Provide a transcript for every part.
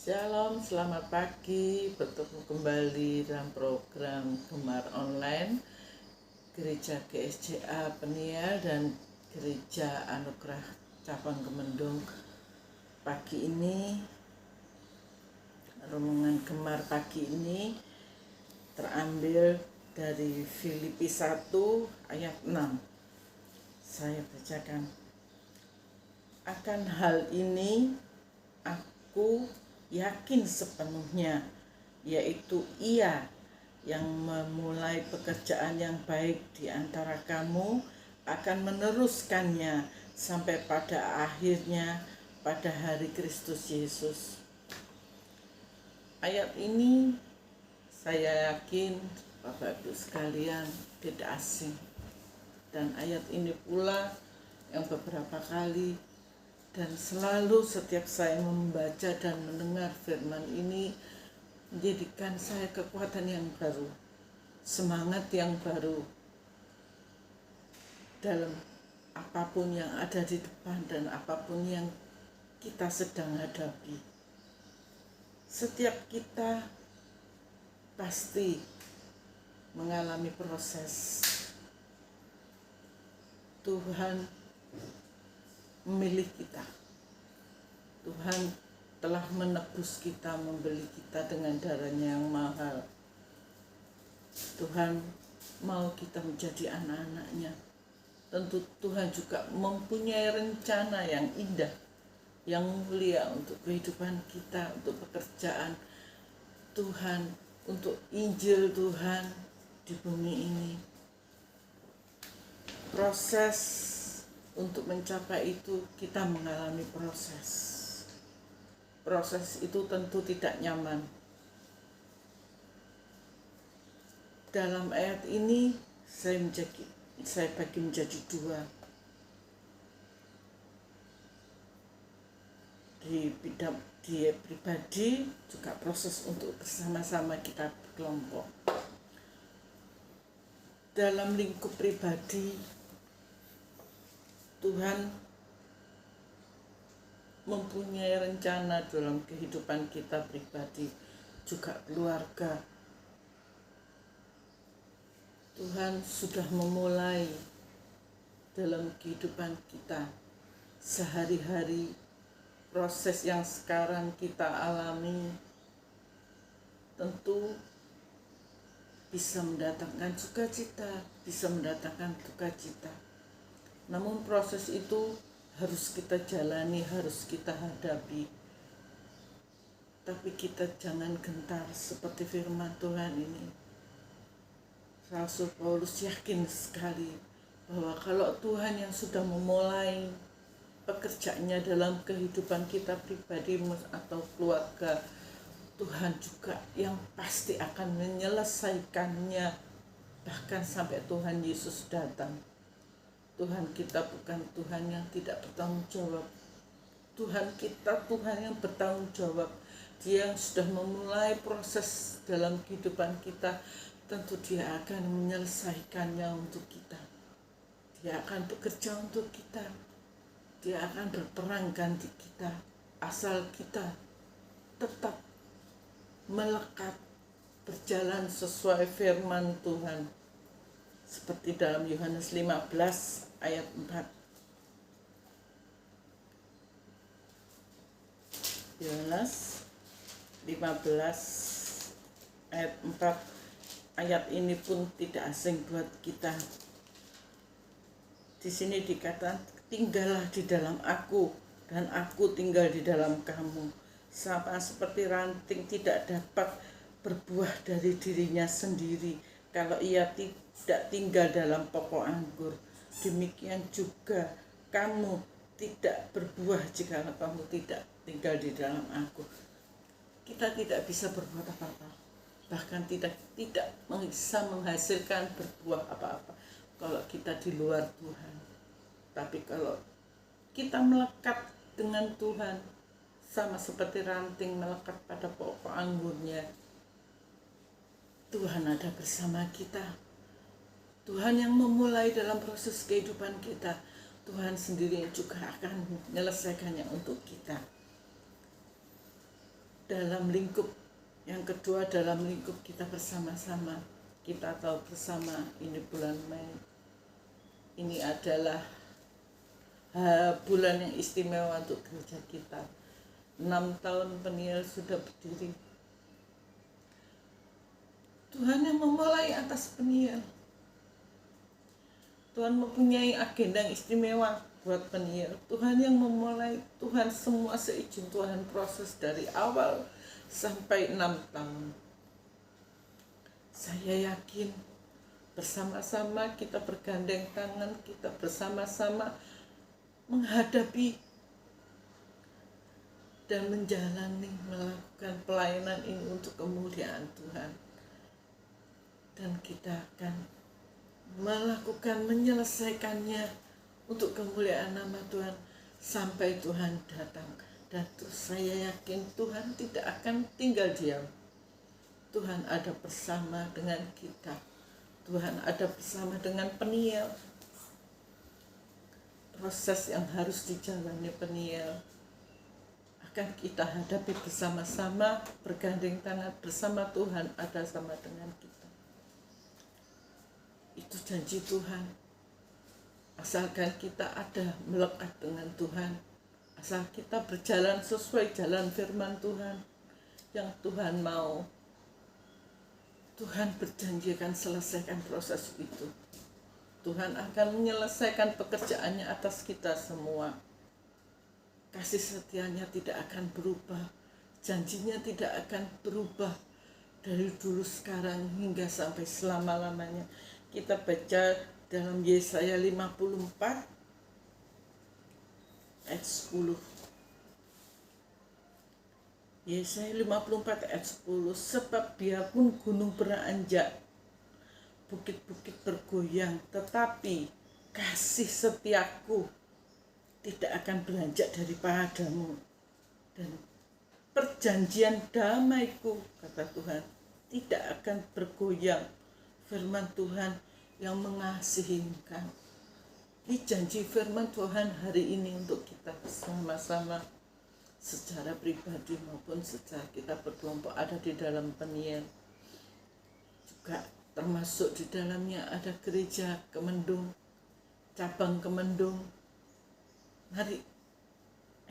Shalom, selamat pagi. Bertemu kembali dalam program Gemar Online Gereja GSJA Peniel dan Gereja Anugerah Cabang Kemendung. Pagi ini, renungan Gemar pagi ini terambil dari Filipi 1 ayat 6. Saya bacakan. Akan hal ini aku yakin sepenuhnya, yaitu Ia yang memulai pekerjaan yang baik di antara kamu akan meneruskannya sampai pada akhirnya pada hari Kristus Yesus. Ayat ini saya yakin Bapak Ibu sekalian tidak asing, dan ayat ini pula yang beberapa kali dan selalu setiap saya membaca dan mendengar firman ini menjadikan saya kekuatan yang baru, semangat yang baru dalam apapun yang ada di depan dan apapun yang kita sedang hadapi. Setiap kita pasti mengalami proses. Tuhan memilih kita. Tuhan telah menebus kita, membeli kita dengan darahnya yang mahal. Tuhan mau kita menjadi anak-anaknya. Tentu Tuhan juga mempunyai rencana yang indah, yang mulia untuk kehidupan kita, untuk pekerjaan Tuhan, untuk Injil Tuhan di bumi ini. Proses untuk mencapai itu kita mengalami proses. Proses itu tentu tidak nyaman. Dalam ayat ini saya bagi menjadi dua. Di bidang dia pribadi juga proses untuk bersama-sama kita berkelompok. Dalam lingkup pribadi, Tuhan mempunyai rencana dalam kehidupan kita pribadi, juga keluarga. Tuhan sudah memulai dalam kehidupan kita sehari-hari. Proses yang sekarang kita alami tentu bisa mendatangkan sukacita, bisa mendatangkan dukacita. Namun proses itu harus kita jalani, harus kita hadapi. Tapi kita jangan gentar seperti firman Tuhan ini. Rasul Paulus yakin sekali bahwa kalau Tuhan yang sudah memulai pekerjaannya dalam kehidupan kita pribadi atau keluarga, Tuhan juga yang pasti akan menyelesaikannya bahkan sampai Tuhan Yesus datang. Tuhan kita bukan Tuhan yang tidak bertanggung jawab. Tuhan kita Tuhan yang bertanggung jawab. Dia yang sudah memulai proses dalam kehidupan kita, tentu Dia akan menyelesaikannya untuk kita. Dia akan bekerja untuk kita. Dia akan berperang ganti kita, asal kita tetap melekat berjalan sesuai firman Tuhan. Seperti dalam Yohanes 15 ayat 4. Yohanes 15 ayat 4. Ayat ini pun tidak asing buat kita. Di sini dikatakan, tinggallah di dalam aku dan aku tinggal di dalam kamu. Sama seperti ranting tidak dapat berbuah dari dirinya sendiri kalau ia tidak tinggal dalam pokok anggur, demikian juga kamu tidak berbuah jika kamu tidak tinggal di dalam aku. Kita tidak bisa berbuat apa-apa, bahkan tidak bisa menghasilkan berbuah apa-apa kalau kita di luar Tuhan. Tapi kalau kita melekat dengan Tuhan, sama seperti ranting melekat pada pokok anggurnya, Tuhan ada bersama kita. Tuhan yang memulai dalam proses kehidupan kita, Tuhan sendiri juga akan menyelesaikannya untuk kita. dalam lingkup yang kedua, dalam lingkup kita bersama-sama. Kita tahu bersama ini bulan Mei, ini adalah bulan yang istimewa untuk gereja kita. 6 tahun Peniel sudah berdiri. Tuhan yang memulai atas Peniel. Tuhan mempunyai agenda yang istimewa buat Peniel. Tuhan yang memulai, Tuhan semua seizin Tuhan proses dari awal sampai 6 tahun. Saya yakin bersama-sama kita bergandeng tangan, kita bersama-sama menghadapi dan menjalani, melakukan pelayanan ini untuk kemuliaan Tuhan. Dan kita akan melakukan, menyelesaikannya untuk kemuliaan nama Tuhan sampai Tuhan datang. Dan saya yakin Tuhan tidak akan tinggal diam. Tuhan ada bersama dengan kita. Tuhan ada bersama dengan Peniel. Proses yang harus dijalani Peniel akan kita hadapi bersama-sama, bergandeng tangan bersama. Tuhan ada sama dengan kita. Itu janji Tuhan. Asalkan kita ada melekat dengan Tuhan, asal kita berjalan sesuai jalan firman Tuhan yang Tuhan mau, Tuhan berjanji akan selesaikan proses itu. Tuhan akan menyelesaikan pekerjaannya atas kita semua. Kasih setianya tidak akan berubah, janjinya tidak akan berubah dari dulu, sekarang, hingga sampai selama-lamanya. Kita baca dalam Yesaya 54 ayat 10. Yesaya 54 ayat 10. Sebab biarpun gunung beranjak, bukit-bukit bergoyang, tetapi kasih setiaku tidak akan beranjak daripadamu, dan perjanjian damaiku, kata Tuhan, tidak akan bergoyang. Firman Tuhan yang mengasihi engkau. Ini janji firman Tuhan hari ini untuk kita bersama-sama, secara pribadi maupun secara kita berkelompok ada di dalam Peniel. Juga termasuk di dalamnya ada gereja Kemendung, cabang Kemendung. Mari,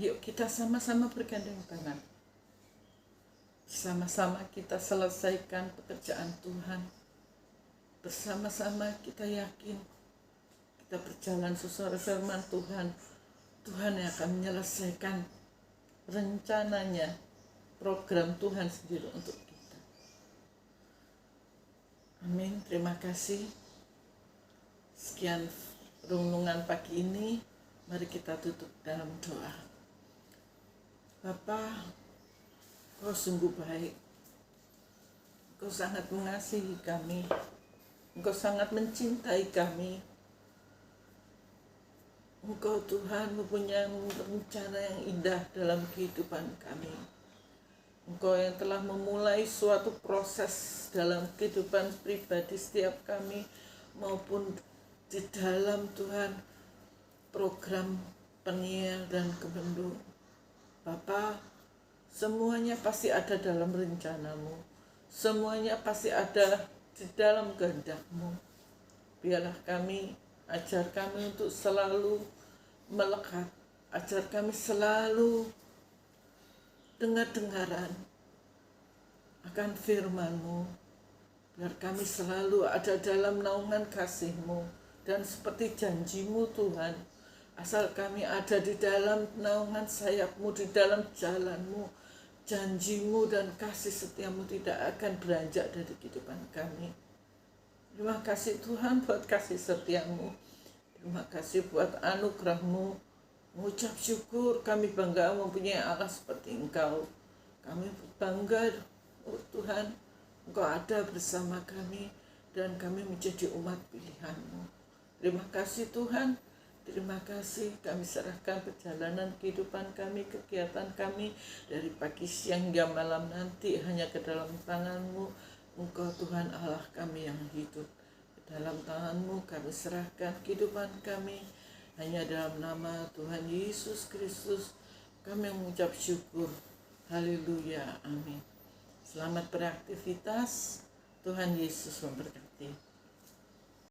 yuk kita sama-sama bergandeng tangan. Bersama-sama kita selesaikan pekerjaan Tuhan. Bersama-sama kita yakin kita berjalan sesuai firman Tuhan. Tuhan yang akan menyelesaikan rencananya, program Tuhan sendiri untuk kita. Amin. Terima kasih. Sekian renungan pagi ini. Mari kita tutup dalam doa. Bapa, Kau sungguh baik. Kau sangat mengasihi kami. Engkau sangat mencintai kami. Engkau Tuhan mempunyai rencana yang indah dalam kehidupan kami. Engkau yang telah memulai suatu proses dalam kehidupan pribadi setiap kami, maupun di dalam Tuhan program Peniel dan Kemendung. Bapa, semuanya pasti ada dalam rencanamu. Semuanya pasti ada di dalam kehendak-Mu. Biarlah kami, ajar kami untuk selalu melekat, ajar kami selalu dengar-dengaran akan firman-Mu. Biar kami selalu ada dalam naungan kasih-Mu, dan seperti janji-Mu Tuhan, asal kami ada di dalam naungan sayap-Mu, di dalam jalan-Mu, janji-Mu dan kasih setia-Mu tidak akan beranjak dari kehidupan kami. Terima kasih Tuhan buat kasih setia-Mu. Terima kasih buat anugerah-Mu. Mengucap syukur, kami bangga mempunyai Allah seperti Engkau. Kami bangga, oh Tuhan, Engkau ada bersama kami dan kami menjadi umat pilihan-Mu. Terima kasih Tuhan. Terima kasih, kami serahkan perjalanan kehidupan kami, kegiatan kami dari pagi, siang, hingga malam nanti hanya ke dalam tangan-Mu. Engkau Tuhan Allah kami yang hidup. Dalam tangan-Mu kami serahkan kehidupan kami. Hanya dalam nama Tuhan Yesus Kristus kami mengucap syukur. Haleluya, amin. Selamat beraktivitas. Tuhan Yesus memberkati.